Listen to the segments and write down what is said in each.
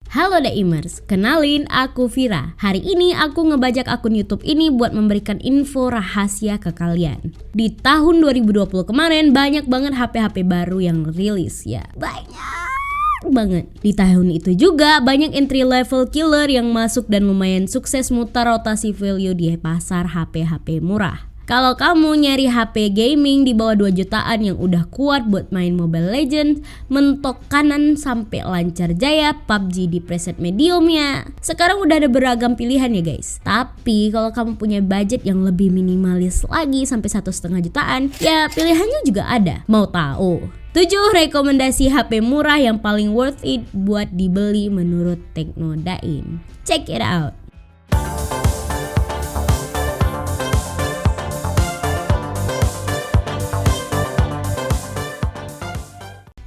Halo Daimers, kenalin aku Vira. Hari ini aku ngebajak akun YouTube ini buat memberikan info rahasia ke kalian. Di tahun 2020 kemarin banyak banget HP-HP baru yang rilis ya. Banyak banget. Di tahun itu juga banyak entry level killer yang masuk dan lumayan sukses mutar rotasi value di pasar HP-HP murah. Kalau kamu nyari HP gaming di bawah 2 jutaan yang udah kuat buat main Mobile Legends, mentok kanan sampai lancar jaya PUBG di preset medium ya. Sekarang udah ada beragam pilihan ya guys. Tapi kalau kamu punya budget yang lebih minimalis lagi sampai 1,5 jutaan, ya pilihannya juga ada. Mau tahu? 7 rekomendasi HP murah yang paling worth it buat dibeli menurut Tekno Daim. Check it out.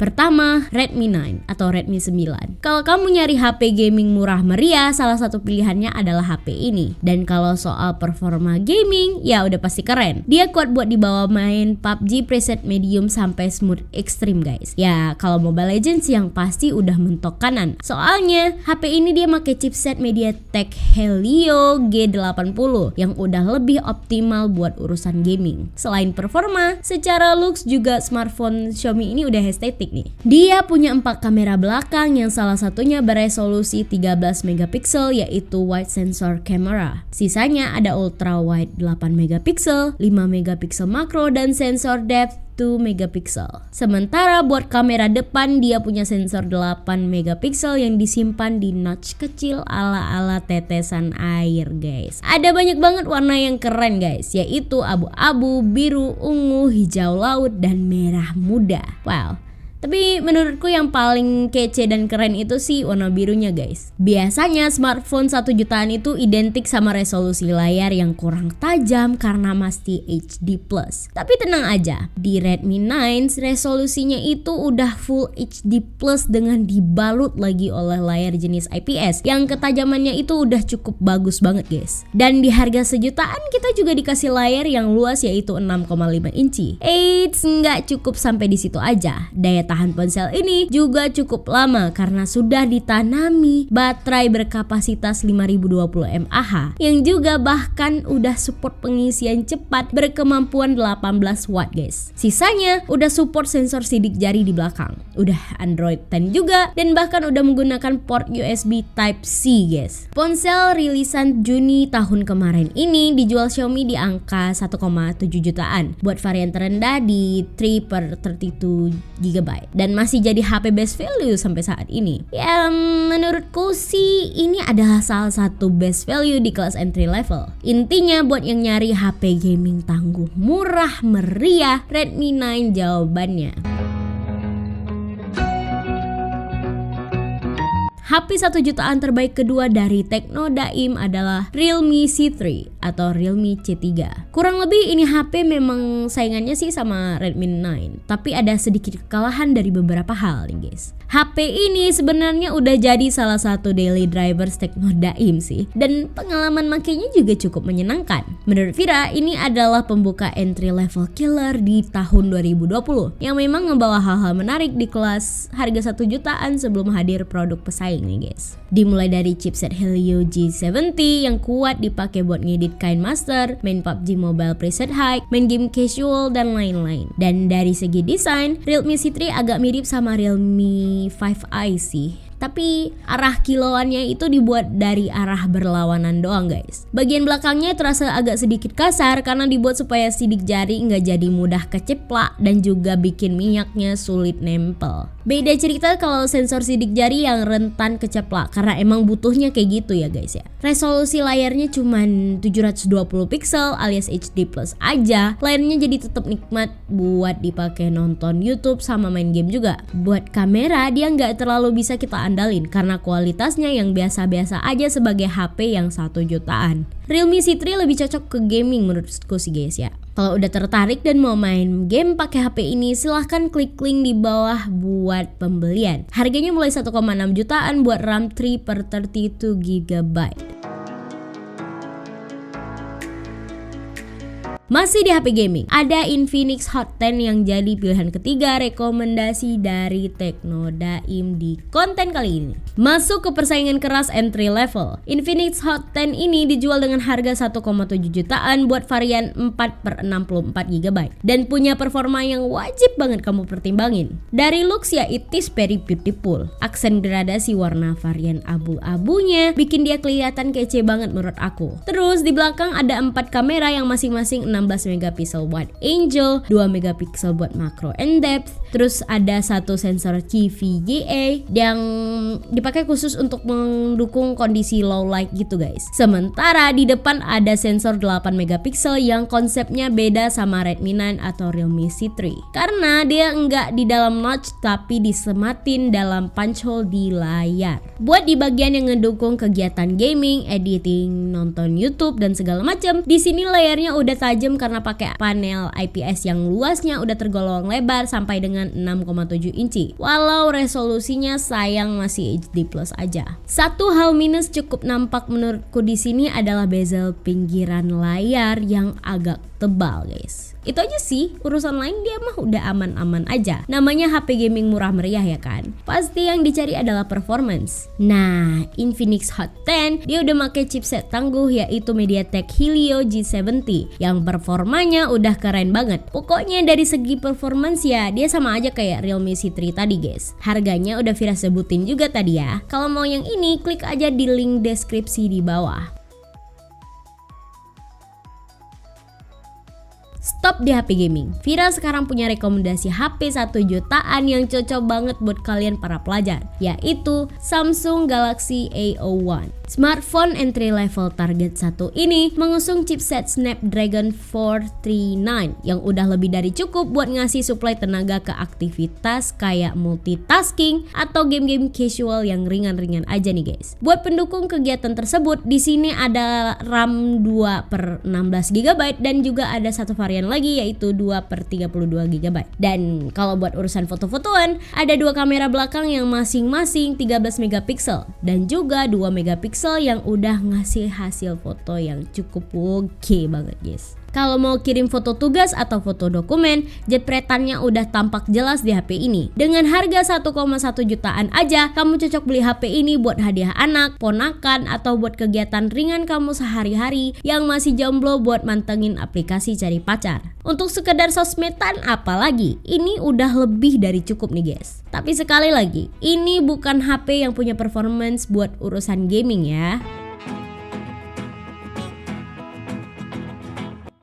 Pertama, Redmi 9 atau Redmi 9. Kalau kamu nyari HP gaming murah meriah, salah satu pilihannya adalah HP ini. Dan kalau soal performa gaming, ya udah pasti keren. Dia kuat buat dibawa main PUBG preset medium sampai smooth extreme guys. Ya, kalau Mobile Legends yang pasti udah mentok kanan. Soalnya, HP ini dia pakai chipset MediaTek Helio G80 yang udah lebih optimal buat urusan gaming. Selain performa, secara looks juga smartphone Xiaomi ini udah estetik nih. Dia punya 4 kamera belakang yang salah satunya beresolusi 13 megapiksel yaitu wide sensor camera. Sisanya ada ultra wide 8 megapiksel, 5 megapiksel makro dan sensor depth 2 megapiksel. Sementara buat kamera depan dia punya sensor 8 megapiksel yang disimpan di notch kecil ala-ala tetesan air guys. Ada banyak banget warna yang keren guys, yaitu abu-abu, biru, ungu, hijau laut dan merah muda. Wow. Tapi menurutku yang paling kece dan keren itu sih warna birunya guys. Biasanya smartphone 1 jutaan itu identik sama resolusi layar yang kurang tajam karena masih HD+. Tapi tenang aja, di Redmi 9 resolusinya itu udah full HD+ dengan dibalut lagi oleh layar jenis IPS yang ketajamannya itu udah cukup bagus banget guys. Dan di harga sejutaan kita juga dikasih layar yang luas yaitu 6,5 inci. Eits, nggak cukup sampai di situ aja. Daya tahan ponsel ini juga cukup lama karena sudah ditanami baterai berkapasitas 5020 mAh yang juga bahkan udah support pengisian cepat berkemampuan 18 watt guys. Sisanya udah support sensor sidik jari di belakang, udah Android 10 juga dan bahkan udah menggunakan port USB Type-C guys. Ponsel rilisan Juni tahun kemarin ini dijual Xiaomi di angka 1,7 jutaan buat varian terendah di 3/32 GB dan masih jadi HP best value sampai saat ini. Ya menurutku sih ini adalah salah satu best value di kelas entry level. Intinya buat yang nyari HP gaming tangguh, murah, meriah, Redmi 9 jawabannya. HP 1 jutaan terbaik kedua dari Tekno Daim adalah Realme C3 atau Realme C3. Kurang lebih ini HP memang saingannya sih sama Redmi 9, tapi ada sedikit kekalahan dari beberapa hal nih guys. HP ini sebenarnya udah jadi salah satu daily drivers Tekno Daim sih, dan pengalaman makainya juga cukup menyenangkan. Menurut Vira, ini adalah pembuka entry level killer di tahun 2020 yang memang membawa hal-hal menarik di kelas harga 1 jutaan sebelum hadir produk pesaing nih guys. Dimulai dari chipset Helio G70 yang kuat dipakai buat ngedit Kind Master, main PUBG Mobile preset high, main game casual dan lain-lain. Dan dari segi desain, Realme C3 agak mirip sama Realme 5i sih. Tapi arah kilauannya itu dibuat dari arah berlawanan doang guys. Bagian belakangnya terasa agak sedikit kasar karena dibuat supaya sidik jari nggak jadi mudah keceplak dan juga bikin minyaknya sulit nempel. Beda cerita kalau sensor sidik jari yang rentan keceplak karena emang butuhnya kayak gitu ya guys ya. Resolusi layarnya cuman 720 pixel alias HD+ aja. Layarnya jadi tetap nikmat buat dipakai nonton YouTube sama main game juga. Buat kamera dia nggak terlalu bisa kita andalin karena kualitasnya yang biasa-biasa aja sebagai HP yang 1 jutaan. Realme C3 lebih cocok ke gaming menurutku sih guys ya. Kalau udah tertarik dan mau main game pakai HP ini, silahkan klik link di bawah buat pembelian. Harganya mulai 1,6 jutaan buat RAM 3/32 GB. Masih di HP gaming, ada Infinix Hot 10 yang jadi pilihan ketiga rekomendasi dari Tekno Daim di konten kali ini. Masuk ke persaingan keras entry level, Infinix Hot 10 ini dijual dengan harga 1,7 jutaan buat varian 4/64 GB dan punya performa yang wajib banget kamu pertimbangin. Dari looks ya it is very beautiful. Aksen gradasi warna varian abu-abunya bikin dia kelihatan kece banget menurut aku. Terus di belakang ada 4 kamera yang masing-masing 16 megapiksel wide angle, 2 megapiksel buat macro and depth. Terus ada satu sensor QVGA yang dipakai khusus untuk mendukung kondisi low light gitu guys. Sementara di depan ada sensor 8 megapiksel yang konsepnya beda sama Redmi 9 atau Realme C3 karena dia enggak di dalam notch tapi disematin dalam punch hole di layar. Buat di bagian yang ngedukung kegiatan gaming, editing, nonton YouTube dan segala macam, di sini layarnya udah tajam karena pakai panel IPS yang luasnya udah tergolong lebar sampai dengan 6,7 inci. Walau resolusinya sayang masih HD plus aja. Satu hal minus cukup nampak menurutku di sini adalah bezel pinggiran layar yang agak tebal guys. Itu aja sih, urusan lain dia mah udah aman-aman aja. Namanya HP gaming murah meriah ya kan. Pasti yang dicari adalah performance. Nah, Infinix Hot 10 dia udah pakai chipset tangguh yaitu MediaTek Helio G70 yang performanya udah keren banget. Pokoknya dari segi performance ya dia sama aja kayak Realme C3 tadi guys. Harganya udah Vira sebutin juga tadi ya. Kalau mau yang ini klik aja di link deskripsi di bawah. Stop di HP gaming. Vira sekarang punya rekomendasi HP 1 jutaan yang cocok banget buat kalian para pelajar, yaitu Samsung Galaxy A01. Smartphone entry level target 1 ini mengusung chipset Snapdragon 439 yang udah lebih dari cukup buat ngasih suplai tenaga ke aktivitas kayak multitasking atau game-game casual yang ringan-ringan aja nih guys. Buat pendukung kegiatan tersebut, di sini ada RAM 2/16 GB dan juga ada satu varian lagi yaitu 2/32 GB. Dan kalau buat urusan foto-fotoan, ada 2 kamera belakang yang masing-masing 13 megapiksel dan juga 2 megapiksel yang udah ngasih hasil foto yang cukup oke banget guys. Kalau mau kirim foto tugas atau foto dokumen, jepretannya udah tampak jelas di HP ini. Dengan harga 1,1 jutaan aja, kamu cocok beli HP ini buat hadiah anak, ponakan, atau buat kegiatan ringan kamu sehari-hari yang masih jomblo buat mantengin aplikasi cari pacar. Untuk sekedar sosmedan apalagi, ini udah lebih dari cukup nih guys. Tapi sekali lagi, ini bukan HP yang punya performance buat urusan gaming ya.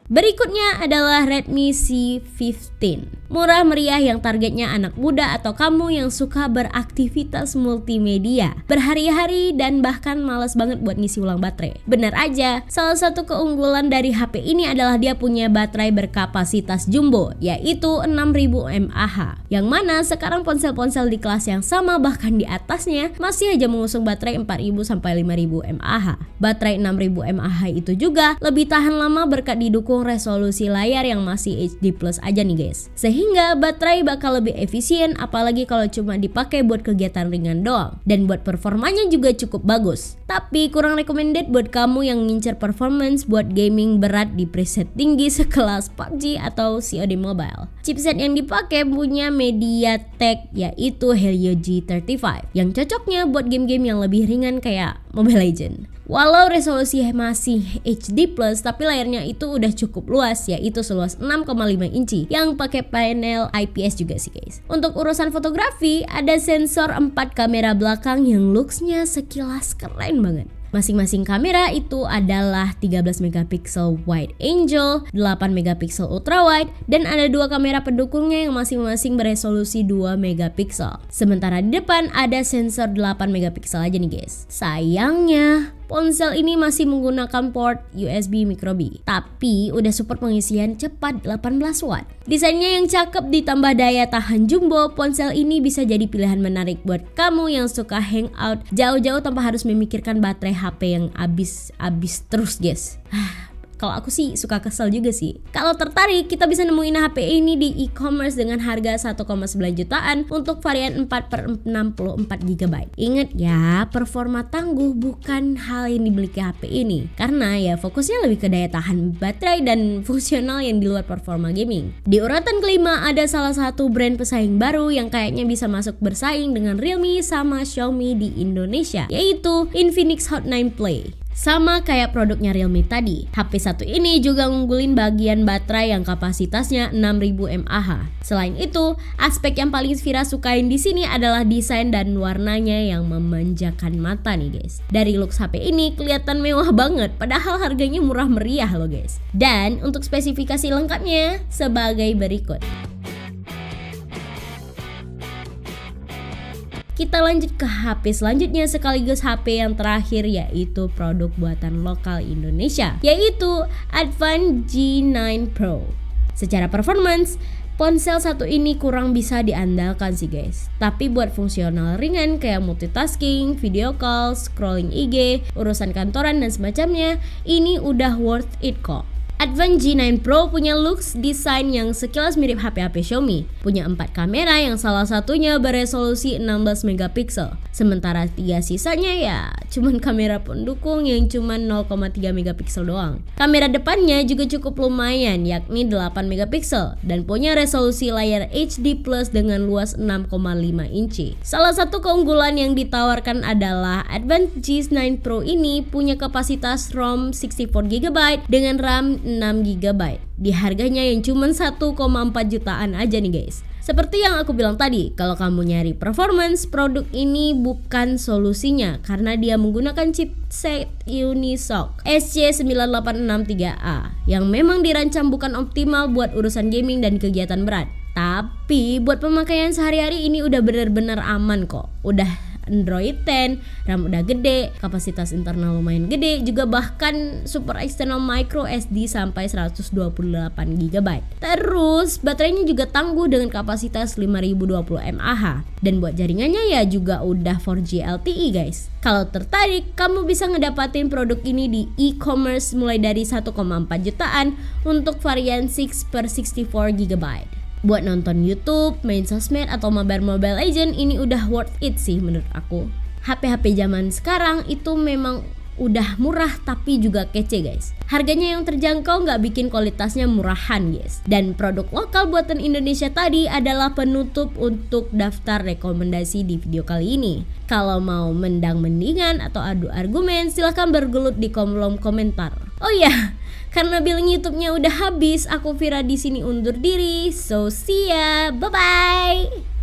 Berikutnya adalah Redmi C15. Murah meriah yang targetnya anak muda atau kamu yang suka beraktivitas multimedia berhari-hari dan bahkan malas banget buat ngisi ulang baterai. Bener aja, salah satu keunggulan dari HP ini adalah dia punya baterai berkapasitas jumbo yaitu 6000 mAh. Yang mana sekarang ponsel-ponsel di kelas yang sama bahkan di atasnya masih aja mengusung baterai 4000 sampai 5000 mAh. Baterai 6000 mAh itu juga lebih tahan lama berkat didukung resolusi layar yang masih HD plus aja nih guys. Sehingga baterai bakal lebih efisien apalagi kalau cuma dipakai buat kegiatan ringan doang. Dan buat performanya juga cukup bagus. Tapi kurang recommended buat kamu yang ngincer performance buat gaming berat di preset tinggi sekelas PUBG atau COD Mobile. Chipset yang dipakai punya MediaTek yaitu Helio G35 yang cocoknya buat game-game yang lebih ringan kayak Mobile Legends. Walau resolusi masih HD+, tapi layarnya itu udah cukup luas, yaitu seluas 6,5 inci yang pakai panel IPS juga sih guys. Untuk urusan fotografi, ada sensor 4 kamera belakang yang looksnya sekilas keren banget. Masing-masing kamera itu adalah 13 megapiksel wide angle, 8 megapiksel ultra wide, dan ada 2 kamera pendukungnya yang masing-masing beresolusi 2 megapiksel. Sementara di depan ada sensor 8 megapiksel aja nih guys. Sayangnya, ponsel ini masih menggunakan port USB micro:b, tapi udah support pengisian cepat 18 watt. Desainnya yang cakep ditambah daya tahan jumbo, ponsel ini bisa jadi pilihan menarik buat kamu yang suka hangout jauh-jauh tanpa harus memikirkan baterai HP yang habis terus guys. Kalau aku sih suka kesel juga sih. Kalau tertarik, kita bisa nemuin HP ini di e-commerce dengan harga 1,9 jutaan untuk varian 4/64 GB. Ingat ya, performa tangguh bukan hal yang dimiliki HP ini, karena ya fokusnya lebih ke daya tahan baterai dan fungsional yang di luar performa gaming. Di urutan kelima ada salah satu brand pesaing baru yang kayaknya bisa masuk bersaing dengan Realme sama Xiaomi di Indonesia, yaitu Infinix Hot 9 Play. Sama kayak produknya Realme tadi, HP satu ini juga ngunggulin bagian baterai yang kapasitasnya 6000 mAh. Selain itu, aspek yang paling Vira sukain di sini adalah desain dan warnanya yang memanjakan mata nih guys. Dari looks HP ini kelihatan mewah banget, padahal harganya murah meriah loh guys. Dan untuk spesifikasi lengkapnya sebagai berikut. Kita lanjut ke HP selanjutnya sekaligus HP yang terakhir, yaitu produk buatan lokal Indonesia, yaitu Advan G9 Pro. Secara performance, ponsel satu ini kurang bisa diandalkan sih guys. Tapi buat fungsional ringan kayak multitasking, video call, scrolling IG, urusan kantoran dan semacamnya, ini udah worth it kok. Advan G9 Pro punya looks desain yang sekilas mirip HP-HP Xiaomi. Punya 4 kamera yang salah satunya beresolusi 16 megapiksel. Sementara 3 sisanya ya cuman kamera pendukung yang cuman 0,3 megapiksel doang. Kamera depannya juga cukup lumayan, yakni 8 megapiksel dan punya resolusi layar HD Plus dengan luas 6,5 inci. Salah satu keunggulan yang ditawarkan adalah Advan G9 Pro ini punya kapasitas ROM 64GB dengan RAM 6GB di harganya yang cuma 1,4 jutaan aja nih guys. Seperti yang aku bilang tadi, kalau kamu nyari performance, produk ini bukan solusinya karena dia menggunakan chipset Unisoc SC9863A yang memang dirancang bukan optimal buat urusan gaming dan kegiatan berat. Tapi buat pemakaian sehari-hari ini udah benar-benar aman kok. Udah Android 10, RAM udah gede, kapasitas internal lumayan gede, juga bahkan super external micro SD sampai 128GB. Terus baterainya juga tangguh dengan kapasitas 5020 mAh. Dan buat jaringannya ya juga udah 4G LTE guys. Kalau tertarik, kamu bisa ngedapatin produk ini di e-commerce mulai dari 1,4 jutaan untuk varian 6/64GB. Buat nonton YouTube, main sosmed, atau mabar Mobile Legends ini udah worth it sih menurut aku. HP-HP zaman sekarang itu memang udah murah tapi juga kece guys. Harganya yang terjangkau nggak bikin kualitasnya murahan guys. Dan produk lokal buatan Indonesia tadi adalah penutup untuk daftar rekomendasi di video kali ini. Kalau mau mendang-mendingan atau adu argumen, silahkan bergelut di kolom komentar. Oh iya, karena billing YouTube-nya udah habis, aku Vira di sini undur diri. So see ya, bye bye.